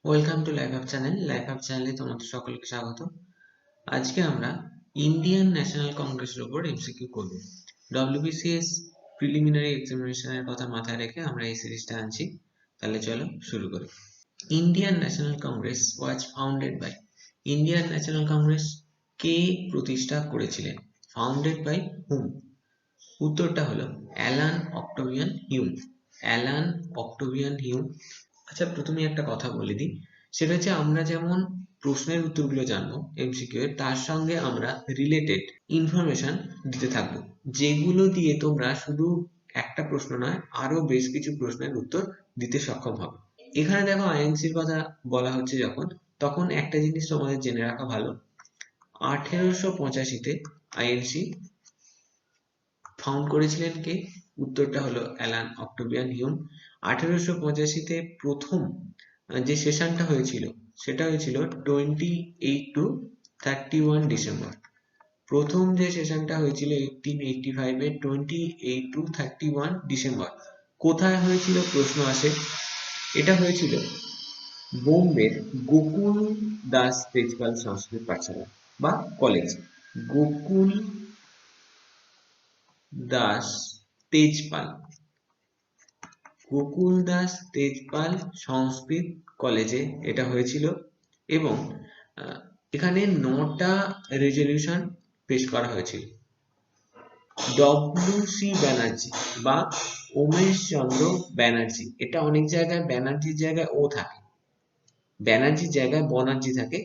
Welcome to life up channel. Life up চ্যানেলে তোমাদের সকলকে স্বাগত। আজকে আমরা ইন্ডিয়ান ন্যাশনাল কংগ্রেসের উপর এমসিকিউ করব। ডব্লিউবিসিএস প্রিলিমিনারি এক্সামিনেশনের কথা মাথায় রেখে আমরা এই সিরিজটা আনছি। তাহলে চলো শুরু করি। Indian National Congress was founded by, Indian National Congress কে প্রতিষ্ঠা করেছিলেন? Founded by hmm? উত্তরটা হলো Allan Octavian Hume. Allan Octavian Hume. আচ্ছা, প্রথমে একটা কথা বলে দিই, সেটা হচ্ছে আমরা যেমন প্রশ্নের উত্তরগুলো জানবো এমসিকিউ এর, তার সঙ্গে আমরা রিলেটেড ইনফরমেশন দিতে থাকবো, যেগুলো দিয়ে তোমরা শুধু একটা প্রশ্ন নয় আরো বেশ কিছু প্রশ্নের উত্তর দিতে সক্ষম হবে। এখানে দেখো আইএনসির কথা বলা হচ্ছে যখন, তখন একটা জিনিস তোমাদের জেনে রাখা ভালো। 1885-তে আইএনসি ফাউন্ড করেছিলেন কে? উত্তরটা হলো অ্যালান অক্টোভিয়ান হিউম। 1885-তে প্রথম যে সেশনটা হয়েছিল সেটা হয়েছিল 28 to 31 ডিসেম্বর। প্রথম যে সেশনটা হয়েছিল 1885-এ 28 to 31 ডিসেম্বর। কোথায় হয়েছিল প্রশ্ন আসে। এটা হয়েছিল বোম্বের গোকুল দাস তেজপাল সংস্কৃত পাঠশালা বা কলেজ। গোকুল দাস তেজপাল, গোকুল দাস তেজপাল সংস্কৃত কলেজে এটা হয়েছিল। এবং এখানে 9টা রেজলিউশন পেশ করা হয়েছিল। ডব্লিউ.সি. ব্যানার্জি বা উমেশ চন্দ্র ব্যানার্জি, এটা অনেক জায়গায় ব্যানার্জির জায়গায় ও থাকে, ব্যানার্জির জায়গায় বনার্জি থাকে।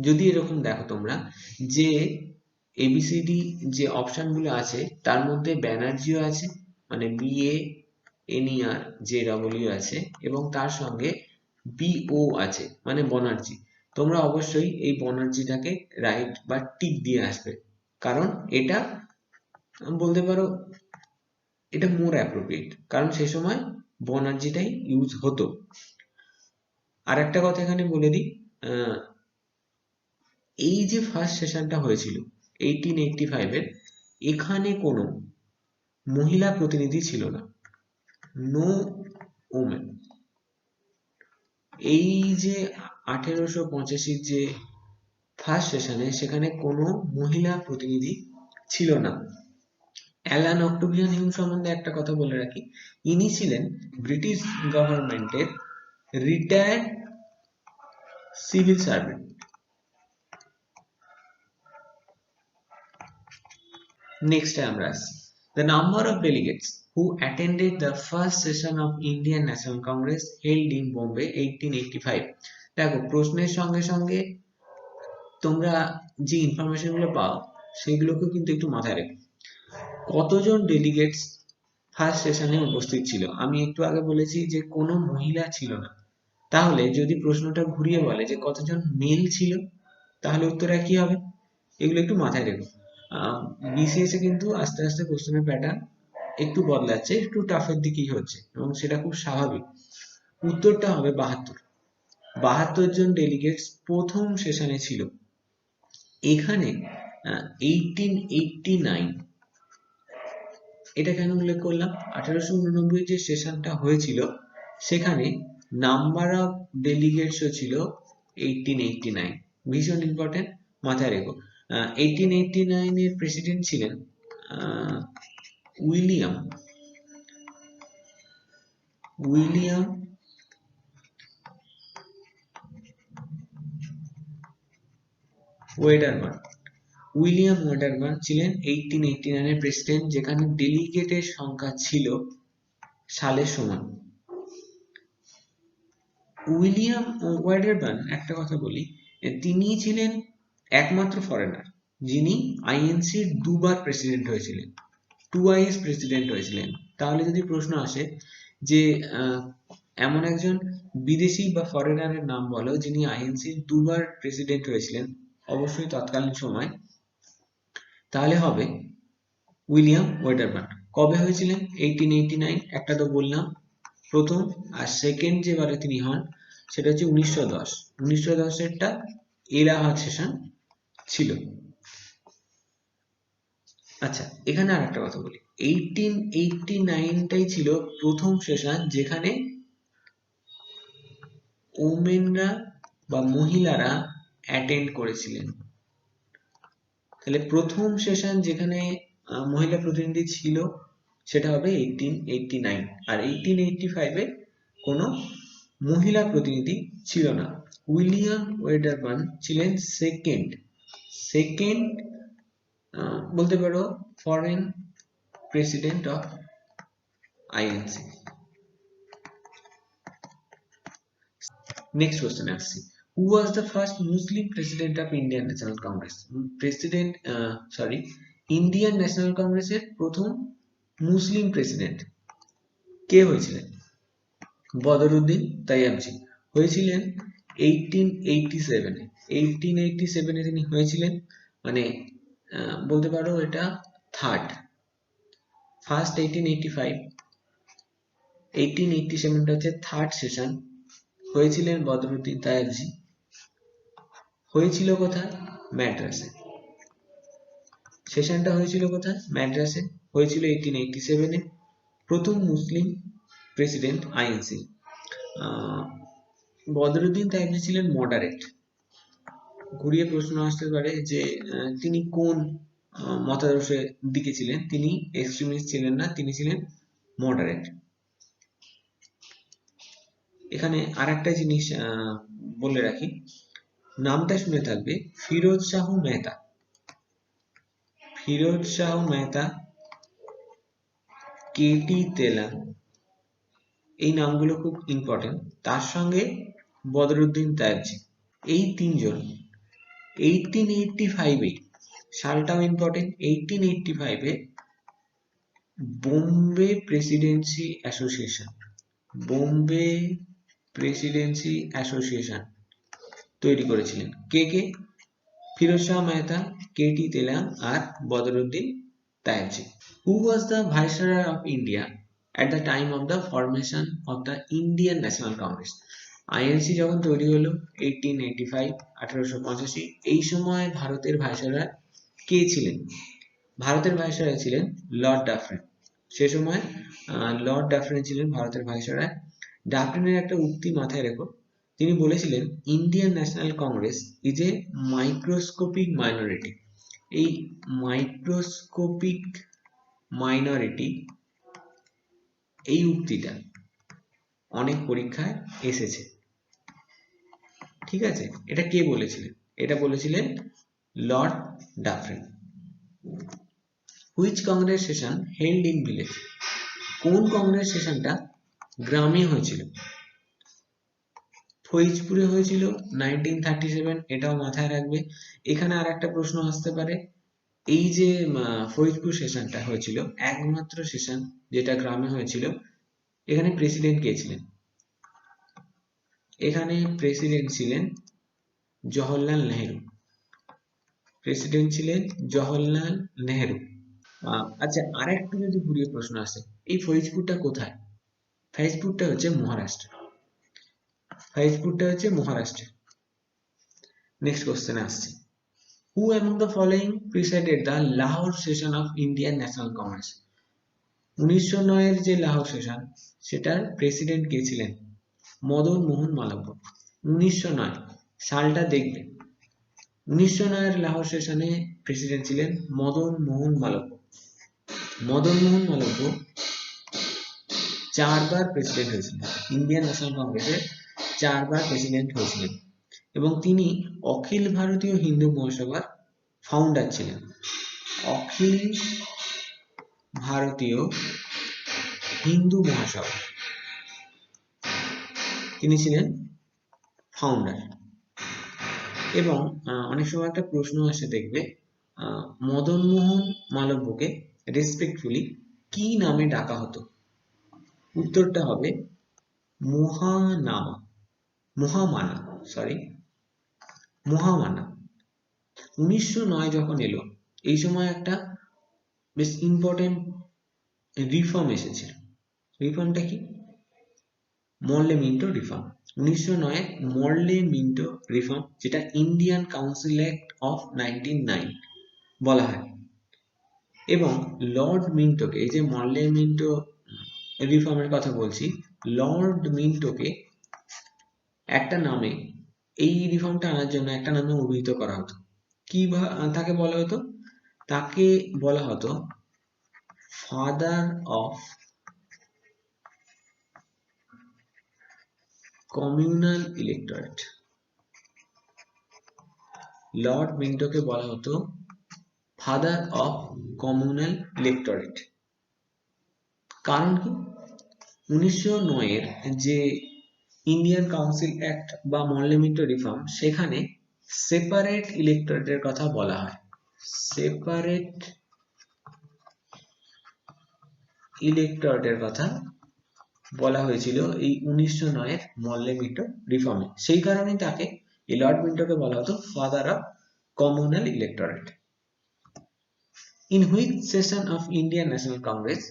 যদি এরকম দেখো তোমরা যে এবিসিডি যে অপশন গুলো আছে তার মধ্যে ব্যানার্জিও আছে, মানে BANERJW আছে, এবং তার সঙ্গে BO আছে মানে বনার্জি। তোমরা অবশ্যই এই বনার্জিটাকে রাইট বা টিক দিয়ে আসবে, কারণ এটা বলতে পারো এটা মোর অ্যাপ্রোপ্রিয়েট, কারণ সে সময় বনার্জিটাই ইউজ হতো। আর একটা কথা এখানে বলে দিই, এই যে ফার্স্ট সেশনটা হয়েছিল 1885-এর, এখানে কোনো মহিলা প্রতিনিধি ছিল না, নো ওমেন। এই যে 1885-র যে ফার্স্ট সেশনে, সেখানে কোনো মহিলা প্রতিনিধি ছিল না। অ্যালান অক্টোভিয়ান হিউম সম্বন্ধে একটা কথা বলে রাখি, ইনি ছিলেন ব্রিটিশ গভর্নমেন্টের রিটায়ার্ড সিভিল সার্ভেন্ট। নেক্সট আমরা আসছি, the number of delegates who attended the first session of Indian National Congress held in Bombay 1885। দেখো প্রশ্নের সঙ্গে সঙ্গে তোমরা যে ইনফরমেশন গুলো পাও সেগুলোকেও কিন্তু একটু মাথায় রেখো। কতজন ডেলিগেটস ফার্স্ট সেশনে উপস্থিত ছিল? আমি একটু আগে বলেছি যে কোনো মহিলা ছিল না। তাহলে যদি প্রশ্নটা ঘুরিয়ে বলে যে কতজন মেল ছিল, তাহলে উত্তরটা কি হবে? এগুলো একটু মাথায় রেখো। বিসিএস এ কিন্তু আস্তে আস্তে কোশ্চেনের প্যাটার্ন একটু বদলাচ্ছে, একটু টাফের দিকেই হচ্ছে, এবং সেটা খুব স্বাভাবিক। উত্তরটা হবে 72। 72 জন ডেলিগেটস প্রথম সেশনে ছিল। এখানে 1889, এটা কেন উল্লেখ করলাম? 1889 যে সেশনটা হয়েছিল সেখানে নাম্বার অফ ডেলিগেটসও ছিল 1889। ভীষণ ইম্পর্টেন্ট, মাথায় রেখো। 1889 এর প্রেসিডেন্ট ছিলেন উইলিয়াম ওয়েডারবার্ন। উইলিয়াম ওয়েডারবার্ন ছিলেন 1889 এর প্রেসিডেন্ট, যেখানে ডেলিগেটের সংখ্যা ছিল সালের সমান। উইলিয়াম ওয়েডারবার্ন, একটা কথা বলি, তিনি ছিলেন একমাত্র ফরেনার যিনি আইএনসির দুবার প্রেসিডেন্ট হয়েছিলেন, টুয়াইস প্রেসিডেন্ট হয়েছিলেন। তাহলে যদি প্রশ্ন আসে যে এমন একজন বিদেশি বা ফরেনারের নাম বলো যিনি আইএনসির দুবার প্রেসিডেন্ট হয়েছিলেন অবশ্যই তৎকালীন সময়, তাহলে হবে উইলিয়াম ওয়েডারবার্ন। কবে হয়েছিলেন? 1889, একটা তো বললাম প্রথম, আর সেকেন্ড যেবারে তিনি হন সেটা হচ্ছে 1910। 1910-এরটা এলাহাবাদ সেশন ছিল। আচ্ছা, এখানে আর একটা কথা বলি, 1889টাই ছিল প্রথম সেশন যেখানে ওমেনরা বা মহিলারা অ্যাটেন্ড করেছিলেন। তাহলে প্রথম সেশন যেখানে মহিলা প্রতিনিধি ছিল সেটা হবে 1889, আর 1885-এ কোনো মহিলা প্রতিনিধি ছিল না। উইলিয়াম ওয়েডারবার্ন ছিলেন সেকেন্ড বলতে পারো foreign president of INC. Next question আসছি, who was the first Muslim president of Indian National Congress? Indian National কংগ্রেসের প্রথম মুসলিম প্রেসিডেন্ট কে হয়েছিলেন? বদরুদ্দিন তাইয়াবজি হয়েছিলেন 1887-এ। 1887-এ তিনি হয়েছিলেন, মানে বলতে পারো এটা ফার্স্ট 1885, 1887টা হচ্ছে থার্ড সেশন। হয়েছিলেন বদরুদ্দিন তাইয়াবজি। হয়েছিল কোথায়? ম্যাড্রাসে। সেশনটা হয়েছিল কোথায়? ম্যাড্রাসে। হয়েছিল 1887-এ। প্রথম মুসলিম প্রেসিডেন্ট আইএনসি। বদরুদ্দিন তাইয়াবজি ছিলেন মডারেট। ঘুরিয়ে প্রশ্ন আসতে পারে যে তিনি কোন মতাদর্শের দিকে ছিলেন? তিনি এক্সট্রিমিস্ট ছিলেন না, তিনি ছিলেন মডারেট। এখানে আর একটা জিনিস বলে রাখি, নামটা শুনে থাকবে, ফিরোজ শাহ মেহতা। ফিরোজ শাহ মেহতা, কেটি তেলাং, এই নামগুলো খুব ইম্পর্টেন্ট। তার সঙ্গে বদরুদ্দিন তাইয়াবজি, এই তিনজন 1885-এ, সালটাও ইম্পর্টেন্ট, 1885-এ বোম্বে প্রেসিডেন্সি অ্যাসোসিয়েশন তৈরি করেছিলেন। কে? ফিরোজ শাহ মেহতা, কেটি তেলাং আর Badruddin Tyabji. Who was the viceroy of India at the time of the formation of the Indian National Congress? INC যখন তৈরি হলো 1885, এই সময় ভারতের ভাইসরয় কে ছিলেন? ভারতের ভাইসরয় ছিলেন লর্ড ডাফরিন। সে সময় লর্ড ডাফরিন ছিলেন ভারতের ভাইসরয়। ডাফরিনের একটা উক্তি মাথায় রেখো, তিনি বলেছিলেন Indian National Congress is a microscopic minority. এই মাইক্রোস্কোপিক মাইনরিটি, এই উক্তিটা অনেক পরীক্ষায় এসেছে, ঠিক আছে? এটা কে বলেছিলেন? এটা বলেছিলেন Lord Dufferin. Which Congress session held in village? কোন কংগ্রেস সেশনটা গ্রামে হয়েছিল? ফৈজপুরে হয়েছিল 1937, এটাও মাথায় রাখবে। এখানে আর একটা প্রশ্ন আসতে পারে, এই যে ফৈজপুর সেশনটা হয়েছিল, একমাত্র সেশন যেটা গ্রামে হয়েছিল, এখানে প্রেসিডেন্ট কে ছিলেন? এখানে প্রেসিডেন্ট ছিলেন জওহরলাল নেহেরু। প্রেসিডেন্ট ছিলেন জওহরলাল নেহেরু। আচ্ছা, আর একটু যদি ঘুরিয়ে প্রশ্ন আসে, এই ফৈজপুরটা কোথায়? ফৈজপুরটা হচ্ছে মহারাষ্ট্রে। নেক্সট কোশ্চেন আসছে, who among the following presided the Lahore session of Indian National Congress? 1909-এর যে লাহোর সেশন, সেটার প্রেসিডেন্ট কে ছিলেন? মদন মোহন মালব্য। 1909 সালটা দেখবে, 1909-এর লাহোর সেশনে প্রেসিডেন্ট ছিলেন মদন মোহন মালব্য। মদন মোহন মালব্য 4বার প্রেসিডেন্ট হয়েছিলেন, ইন্ডিয়ান ন্যাশনাল কংগ্রেসের 4বার প্রেসিডেন্ট হয়েছিলেন, এবং তিনি অখিল ভারতীয় হিন্দু মহাসভার ফাউন্ডার ছিলেন। অখিল ভারতীয় হিন্দু মহাসভা তিনি ছিলেন ফাউন্ডার। এবং অনেক সময় একটা প্রশ্ন আসে দেখবে, মদন মোহন মালব্যকে রেসপেক্টফুলি কি নামে ডাকা হতো? উত্তরটা হবে মহামানা। 1909 যখন এলো, এই সময় একটা বেশ ইম্পর্টেন্ট রিফর্ম এসেছিল। রিফর্মটা কি? মরলে মিন্টো রিফর্ম। 1909 মরলে মিন্টো রিফর্ম, যেটা ইন্ডিয়ান কাউন্সিল অ্যাক্ট অফ 1909 বলা হয়। এবং লর্ড মিন্টোকে, এই যে মরলে মিন্টো রিফর্মের কথা বলছি, লর্ড মিন্টোকে একটা নামে, এই রিফর্মটা আনার জন্য একটা নামে অভিহিত করা হতো। তাকে বলা হতো? তাকে বলা হতো ফাদার অফ কমিউনাল ইলেক্টোরেট। লর্ড মিন্টোকে বলা হতো ফাদার অফ কমিউনাল ইলেক্টোরেট। কারণ কি? 1909 এর যে ইন্ডিয়ান কাউন্সিল অ্যাক্ট বা মরলে মিন্টো রিফর্ম, সেখানে সেপারেট ইলেক্টোরেটের কথা বলা হয়। সেপারেট ইলেক্টোরেটের কথা বলা হয়েছিল এই 1909 এর মরলে মিন্টো রিফর্মে। সেই কারণেই তাকে, এই লর্ড মিন্টোকে বলা হতো father of communal electorate. In which session of Indian National Congress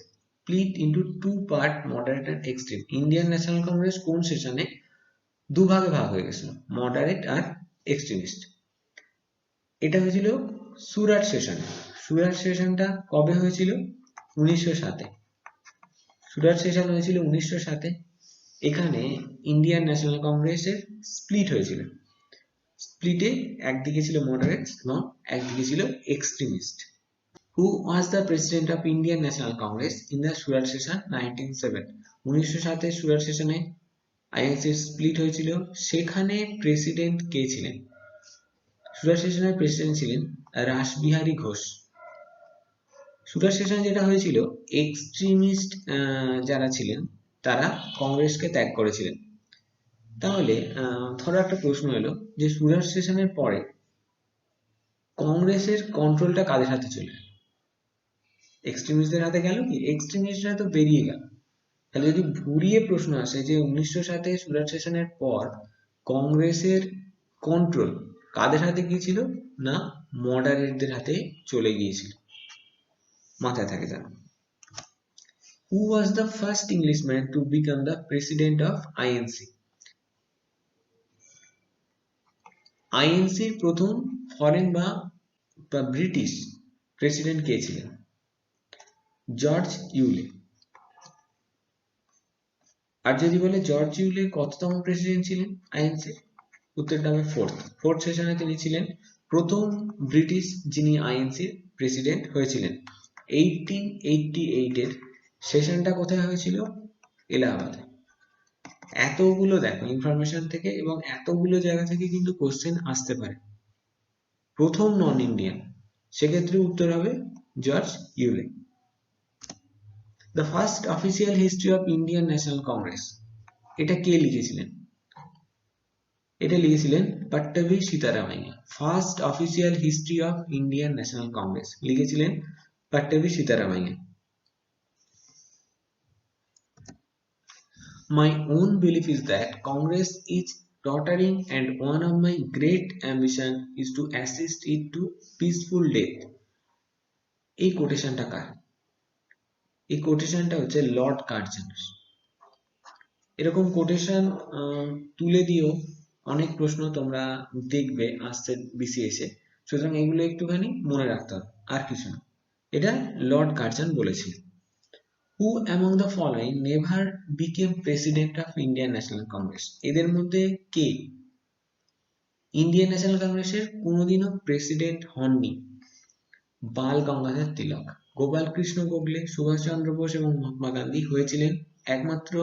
split into two part moderate and extreme? Indian National Congress কোন সেশনে দুভাগে ভাগ হয়ে গেছিল, মডারেট আর এক্সট্রিমিস্ট? এটা হয়েছিল সুরাট সেশনে। সুরাট সেশনটা কবে হয়েছিল? 1907-এ। সুরাট সেশন হয়েছিল 1907-এ। এখানে ইন্ডিয়ান ন্যাশনাল কংগ্রেসের স্প্লিট হয়েছিল। স্প্লিটে একদিকে ছিল মডারেট এবং একদিকে ছিল extremist. Who was the president of Indian National Congress in the Surat session 1907? 1907 এর সুরাট সেশনে আইএনসি স্প্লিট হয়েছিল, সেখানে প্রেসিডেন্ট কে ছিলেন? সুরাট সেশনের প্রেসিডেন্ট ছিলেন রাসবিহারী ঘোষ। সুরাট সেশন যেটা হয়েছিল, এক্সট্রিমিস্ট যারা ছিলেন তারা কংগ্রেসকে ত্যাগ করেছিলেন। তাহলে ধরো একটা প্রশ্ন এলো যে সুরাট সেশনের পরে কংগ্রেসের কন্ট্রোলটা কাদের হাতে চলে গেল? এক্সট্রিমিস্টদের হাতে গেল কি? এক্সট্রিমিস্টরা তো বেরিয়ে গেল। তাহলে যদি ঘুরিয়ে প্রশ্ন আসে যে 1907-এ সুরাট সেশনের পর কংগ্রেসের কন্ট্রোল কাদের হাতে গিয়েছিল, না মডারেটদের হাতে চলে গিয়েছিল। মাথায় থাকে জানো। Who was the first Englishman to become the president of INC? আইএনসির প্রথম ফরেন বা ব্রিটিশ প্রেসিডেন্ট কে ছিলেন? জর্জ ইউলে। আর যদি বলে জর্জ ইউলে কততম প্রেসিডেন্ট ছিলেন আইএনসির, উত্তরটা হবে ফোর্থ সেশনে তিনি ছিলেন প্রথম ব্রিটিশ যিনি আইএনসির প্রেসিডেন্ট হয়েছিলেন। 1888 এর সেশনটা কোথায় হয়েছিল? এলাহাবাদে। এতগুলো দেখো ইনফরমেশন থেকে এবং এতগুলো জায়গা থেকে কিন্তু কোশ্চেন আসতে পারে। প্রথম নন ইন্ডিয়ান, সেক্ষেত্রে উত্তর হবে George Yule. The first official history of Indian National Congress, এটা কে লিখেছিলেন? এটা লিখেছিলেন Pattabhi Sitaramayya. First official history of Indian National Congress লিখেছিলেন Pattabhi Sitaramayya. My own belief is that Congress is tottering and one of my great ambition is to assist it to peaceful death. এই কোটেশনটা কার? এই কোটেশনটা হচ্ছে Lord কার্জনের। এরকম কোটেশন তুলে দিও, অনেক প্রশ্ন তোমরা দেখবে আসছে বিসিএসে, সুতরাং এগুলো একটুখানি মনে রাখতে হবে, আর কিছু না। এটা লর্ড কার্জন বলেছিলেন। Who among the following never became president of Indian National Congress? এদের মধ্যে কে ইন্ডিয়ান ন্যাশনাল কংগ্রেসের কোনোদিনও প্রেসিডেন্ট হননি? বাল গঙ্গাধর তিলক, গোপাল কৃষ্ণ গোখলে, সুভাষচন্দ্র বোস এবং মহাত্মা গান্ধী হয়েছিলেন একমাত্র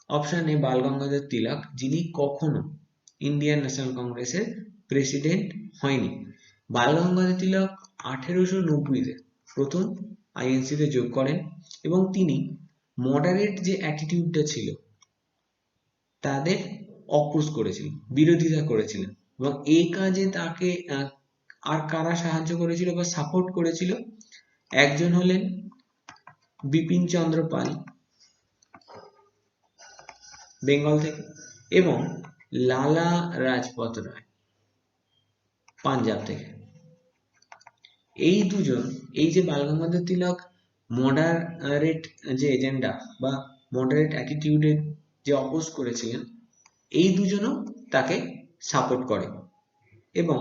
অপশনে বাল গঙ্গাধর তিলক, যিনি কখনো ইন্ডিয়ান ন্যাশনাল কংগ্রেসের প্রেসিডেন্ট হয়নি। বাল গঙ্গাধর তিলক 1890-তে প্রথম আইএনসিতে যোগ করেন এবং তিনি মডারেট যে অ্যাটিটিউডটা ছিল তাদের অপোজ করেছিলেন, বিরোধিতা করেছিলেন, এবং এই কাজে তাকে আর কারা সাহায্য করেছিল বা সাপোর্ট করেছিল? একজন হলেন বিপিন চন্দ্র পাল বেঙ্গল থেকে, এবং লালা রাজপথ রায় পাঞ্জাব থেকে। এই দুজন, এই যে বাল গঙ্গাধর তিলক মডারেট যে এজেন্ডা বা মডারেট অ্যাটিটিউডের যে অপোজ করেছিলেন, এই দুজনও তাকে সাপোর্ট করে এবং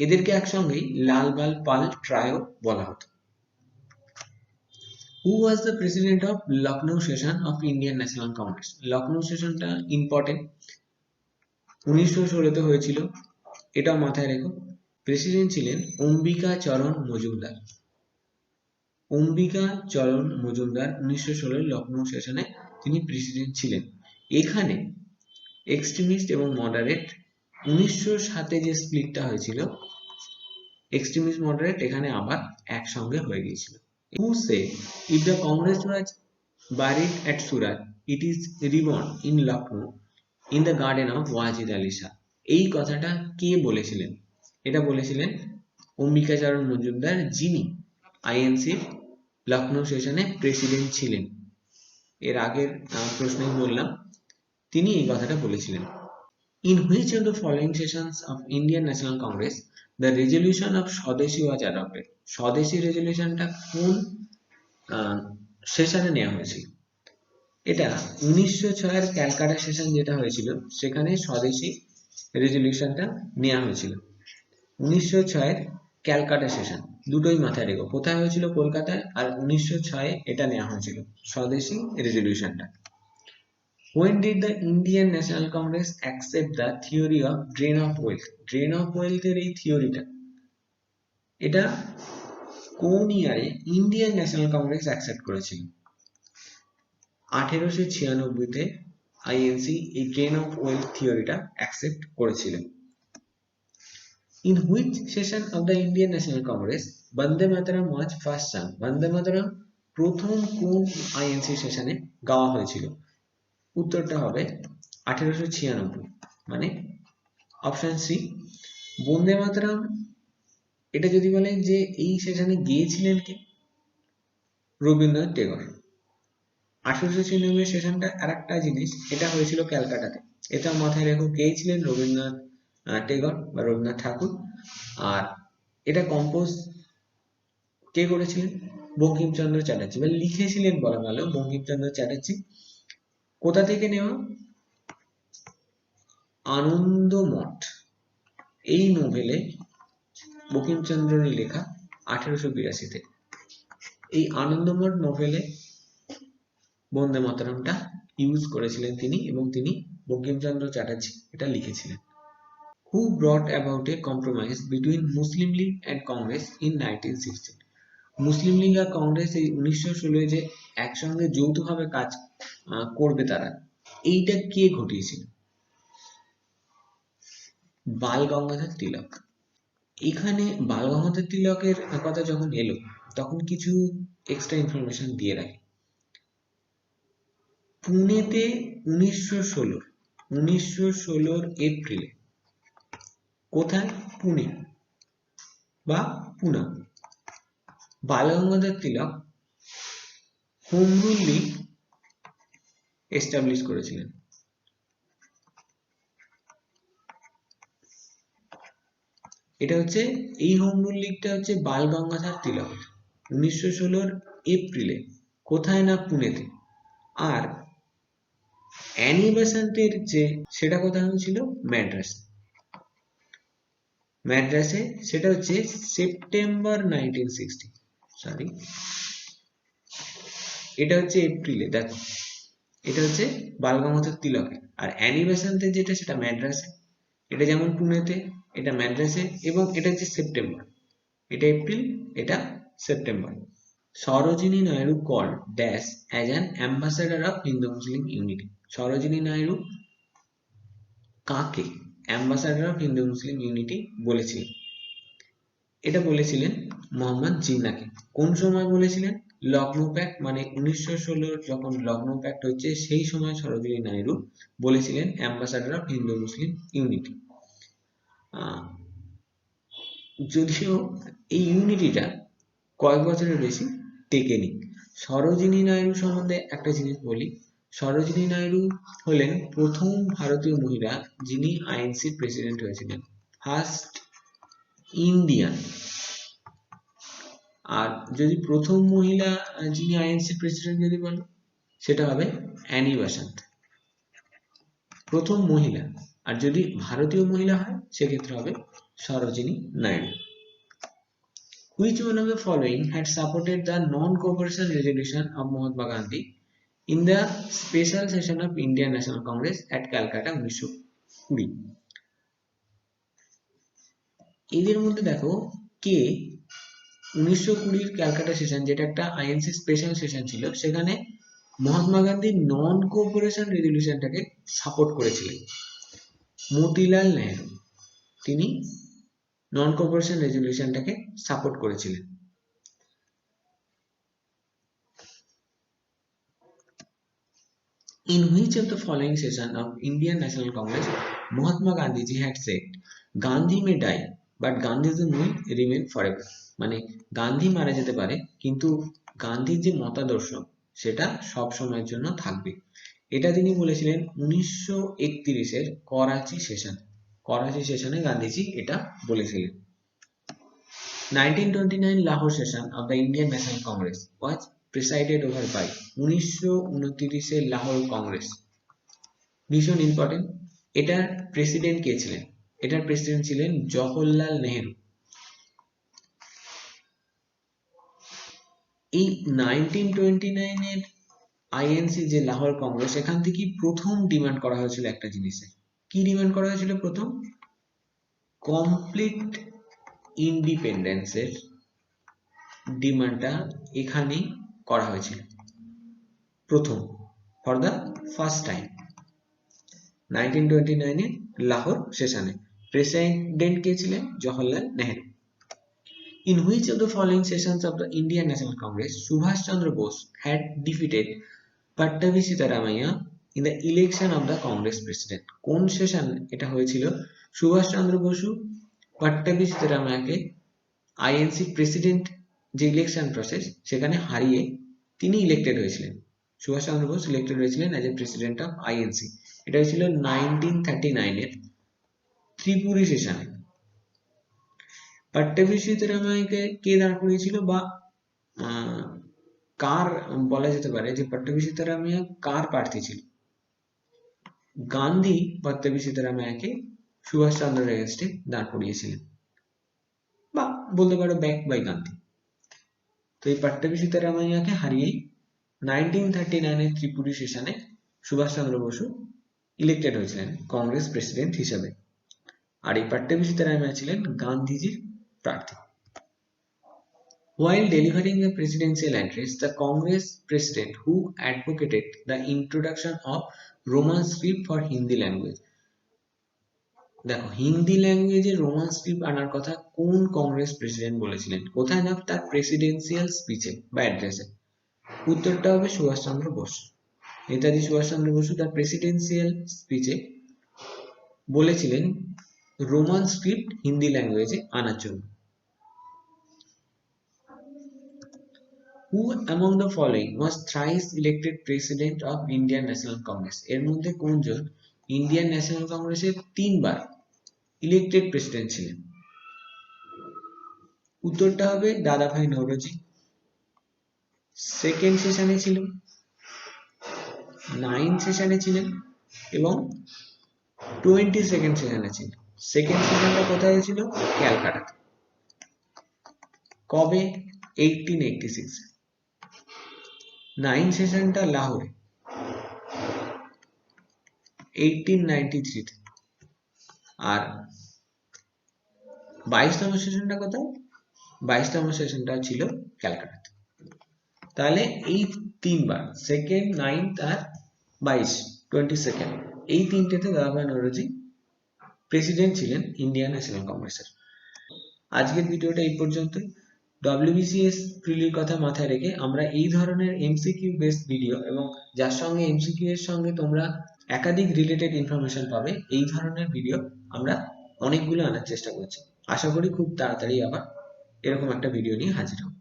এদেরকে একসঙ্গেই লাল বাল পাল ট্রায়ো বলা হতো। Who was the president of Lucknow session of Indian National Congress? Lucknow সেশনটা ইম্পর্টেন্ট। 1916-তে হয়েছিল, এটাও মাথায় রেখো। প্রেসিডেন্ট ছিলেন অম্বিকা চরণ মজুমদার। অম্বিকা চরণ মজুমদার 1916 লখনৌ সেশনে তিনি প্রেসিডেন্ট ছিলেন। এখানে এক্সট্রিমিস্ট এবং মডারেট 1907-এ যে স্প্লিটটা হয়েছিল, এক্সট্রিমিস্ট মডারেট এখানে আবার একসঙ্গে হয়ে গিয়েছিল। Who say if the Congress was buried at Surat, it is reborn in Lucknow in the garden of Wajid Ali Shah? এই কথাটা কে বলেছিলেন? এটা বলেছিলেন অম্বিকাচরণ মজুমদার, যিনি আইএনসির লখনৌ সেশনে প্রেসিডেন্ট ছিলেন। এর আগের প্রশ্নেই বললাম, তিনি এই কথাটা বলেছিলেন। In which of the following sessions of Indian National Congress the resolution of Swadeshi was adopted? স্বদেশী রেজলিউশনটা কোন সেশনে নেওয়া হয়েছিল? এটা 1906-এর ক্যালকাটা সেশন যেটা হয়েছিল, সেখানে স্বদেশী রেজলিউশনটা নেওয়া হয়েছিল। 1906-এর ক্যালকাটা সেশন, দুটোই মাথায় রেখো। কোথায় হয়েছিল? কলকাতায়। আর 1906-এ এটা নেওয়া হয়েছিল, স্বদেশী রেজলিউশনটা। When did the Indian National Congress accept the theory of drain of wealth? Drain of wealth এর এই থিওরিটা, এটা কোন ইয়ারে ইন্ডিয়ান ন্যাশনাল কংগ্রেস অ্যাকসেপ্ট করেছিল? 1896-তে আইএনসি এই ড্রেন অফ ওয়েলথ থিওরিটা অ্যাকসেপ্ট করেছিল। In which session of the Indian National Congress Bande Mataram was first sung? Bande Mataram প্রথম কোন আইএনসি সেশনে গাওয়া হয়েছিল? উত্তরটা হবে 1896, মানে অপশন সি, বন্দে মাতরম। এটা যদি বলে যে এই সেশনে গিয়েছিলেন কে, রবীন্দ্রনাথ টেগোর। 1896 সেশনটা আর একটা জিনিস, এটা হয়েছিল ক্যালকাটাতে, এটা মাথায় রেখো। কে ছিলেন? রবীন্দ্রনাথ টেগোর বা রবীন্দ্রনাথ ঠাকুর। আর এটা কম্পোজ কে করেছিলেন? বঙ্কিমচন্দ্র চ্যাটার্জি, বা লিখেছিলেন বলা ভালো, বঙ্কিমচন্দ্র চ্যাটার্জি। কোথা থেকে নেওয়া? আনন্দমঠ এই নোভেলে বঙ্কিমচন্দ্রের লেখা 1882-তে। এই আনন্দমঠ নোভেলে বন্দে মাতরমটা ইউজ করেছিলেন তিনি, এবং তিনি বঙ্কিমচন্দ্র চ্যাটার্জি এটা লিখেছিলেন। Who brought about a compromise between Muslim League and Congress in 1916? মুসলিম লীগ আর কংগ্রেস এই 1916 যে একসঙ্গে যৌথভাবে কাজ করবে তারা, এইটা কে ঘটিয়েছিল? বাল গঙ্গাধর তিলক। এখানে বাল গঙ্গাধর তিলকের কথা যখন এলো, তখন কিছু এক্সট্রা ইনফরমেশন দিয়ে রাখি। পুনেতে 1916 এপ্রিলে, কোথায়? পুনে বা পুনা, বাল গঙ্গাধর তিলক হোম রুল লীগ এস্টাবলিশ করেছিলেন। এটা হচ্ছে, এই হোম রুল লীগটা হচ্ছে বাল গঙ্গাধর তিলক 1916 এপ্রিলে, কোথায় না পুনেতে। আর অ্যানি বেসান্তের যে সেটা কোথায় হয়েছিল? ম্যাড্রাসে, সেটা হচ্ছে সেপ্টেম্বর 1960, সরি এটা হচ্ছে এপ্রিলে। দেখো, এটা হচ্ছে বাল গঙ্গাধর তিলকের, আর অ্যানি বেসান্তের যেটা সেটা ম্যাড্রাসে। এটা যেমন পুনেতে, এটা ম্যাড্রাসে, এবং এটা হচ্ছে সেপ্টেম্বর। এটা এপ্রিল, এটা September. Sarojini Naidu called dash as an ambassador of Hindu Muslim unity. Sarojini Naidu কাকে ambassador of Hindu Muslim unity বলেছিলেন? এটা বলেছিলেন মোহাম্মদ জিন্নাকে। কোন সময় বলেছিলেন? লখনৌ প্যাক্ট, মানে 1916 যখন লখনৌ প্যাক্ট হচ্ছে, সেই সময় সরোজিনী নাইডু বলেছিলেন ambassador of Hindu Muslim unity. যদিও এই ইউনিটিটা কয়েক বছরের বেশি টেকেনি। সরোজিনী নাইডু সম্বন্ধে একটা জিনিস বলি। সরোজিনী নাইডু হলেন প্রথম ভারতীয় মহিলা যিনি আইএনসির প্রেসিডেন্ট হয়েছিলেন, ফার্স্ট ইন্ডিয়ান। আর যদি প্রথম মহিলা যিনি আইএনসির প্রেসিডেন্ট যদি বলো, সেটা হবে অ্যানি বেসান্ত, প্রথম মহিলা। আর যদি ভারতীয় মহিলা হয়, সেক্ষেত্রে হবে Sarojini Naidu. Which one of the following had supported the non-cooperation resolution of Mahatma Gandhi in the special session of Indian National Congress at Calcutta 1900? 1920। এদের মধ্যে দেখো কে 1920 ক্যালকাটা সেশন, যেটা একটা আইএনসি স্পেশাল সেশন ছিল, সেখানে মহাত্মা গান্ধী নন কোঅপারেশন রেজলিউশনটাকে সাপোর্ট করেছিলেন। মতিলাল নেহেরু তিনি নন কোঅপারেশন রেজলিউশনটাকে সাপোর্ট করেছিলেন। In which of the following session of Indian National Congress Mahatma Gandhi had said, Gandhi may die but Gandhism will remain forever? মানে গান্ধী মারা যেতে পারে কিন্তু গান্ধীর যে মতাদর্শ সেটা সব সময়ের জন্য থাকবে। এটা তিনি বলেছিলেন 1931-এর করাচি সেশনে গান্ধীজি এটা বলেছিলেন। 1929 Lahore session of the Indian National Congress was presided over by 1929 Lahore Congress. ভীষণ ইম্পর্টেন্ট। এটার প্রেসিডেন্ট কে ছিলেন? এটার প্রেসিডেন্ট ছিলেন জওহরলাল নেহেরু। এই 1929 এর আইএনসি যে লাহোর কংগ্রেস, এখান থেকে প্রথম ডিমান্ড করা হয়েছিল একটা জিনিসের। কি ডিমান্ড করা হয়েছিল প্রথম? কমপ্লিট ইন্ডিপেন্ডেন্সের ডিমান্ডটা এখানেই করা হয়েছিল প্রথম, ফর দ্য ফার্স্ট টাইম 1929 এর লাহোর সেশনে। প্রেসিডেন্ট কে ছিলেন? Jawaharlal Nehru. In which of the following sessions of the Indian National Congress Subhash Chandra Bose had defeated Pattabi Sitaramaiah in the election of the Congress president? কোন session এটা হয়েছিল? সুভাষ চন্দ্র Basu পাট্টাবি সীতারামায়াকে INC president যে election process সেখানে হারিয়ে তিনি elected হয়েছিলেন। Subhash Chandra Bose elected হয়েছিলেন as a president of INC. এটা হয়েছিল 1939 এর ত্রিপুরী সেশনে। পাট্টাবি সীতারামায়াকে কে দাঁড় করিয়েছিল, বা কার বলা যেতে পারে যে পাট্টাবি সীতারামাইয়া কার প্রার্থী ছিল? গান্ধী পাট্টাবি সীতারামায়াকে সুভাষ চন্দ্রের এগেইনস্টে দাঁড় করিয়েছিলেন, বা বলতে পারো ব্যাক বাই গান্ধী। তো এই পাট্টাবি সীতারামাইয়াকে হারিয়েই 1939 এর ত্রিপুরী সেশনে সুভাষ চন্দ্র বসু ইলেক্টেড হয়েছিলেন কংগ্রেস প্রেসিডেন্ট হিসেবে। আর এই পাট্টাবি সীতারামাইয়া ছিলেন গান্ধীজির প্রার্থী। While delivering the presidential address, the Congress president who advocated the introduction of Roman script for Hindi language, দেখো হিন্দি ল্যাঙ্গুয়েজে রোমান স্ক্রিপ্ট আনার কথা কোন কংগ্রেস প্রেসিডেন্ট বলেছিলেন? কোথায় না, তার প্রেসিডেন্সিয়াল স্পিচে বা অ্যাড্রেসে। উত্তরটা হবে সুভাষচন্দ্র বোস। নেতাজি সুভাষচন্দ্র বসু তার প্রেসিডেন্সিয়াল স্পিচে বলেছিলেন রোমান স্ক্রিপ্ট হিন্দি ল্যাঙ্গুয়েজে আনার জন্য। Who among the following was thrice elected president of Indian National Congress? এর মধ্যে কোনজন ইন্ডিয়ান ন্যাশনাল কংগ্রেসের 3 বার ইলেক্টেড প্রেসিডেন্ট ছিলেন? উত্তরটা হবে দাদাভাই নওরোজি। সেকেন্ড সেশনে ছিলেন, 9 সেশনে ছিলেন এবং 22nd সেশনে ছিলেন। সেকেন্ড সেশনটা কোথায় হয়েছিল? ক্যালকাটাতে। কবে? 1886। 9 সেশনটা লাহোরে 1893 তে। আর 22তম সেশনটা কোথায়? 22তম সেশনটা ছিল ক্যালকাটাতে। তাহলে এই 3 বার, সেকেন্ড, 9th আর 22nd, এই 3টেতে দাদাভাই নওরোজি প্রেসিডেন্ট ছিলেন ইন্ডিয়ান ন্যাশনাল কংগ্রেসের। আজকের ভিডিওটা এই পর্যন্তই। WBCS প্রিলির কথা মাথায় রেখে আমরা এই ধরনের এমসিকিউ বেসড ভিডিও এবং যার সঙ্গে এমসিকিউ এর সঙ্গে তোমরা একাধিক রিলেটেড ইনফরমেশন পাবে, এই ধরনের ভিডিও আমরা অনেকগুলো আনার চেষ্টা করছি। আশা করি খুব তাড়াতাড়ি আবার এরকম একটা ভিডিও নিয়ে হাজির হব।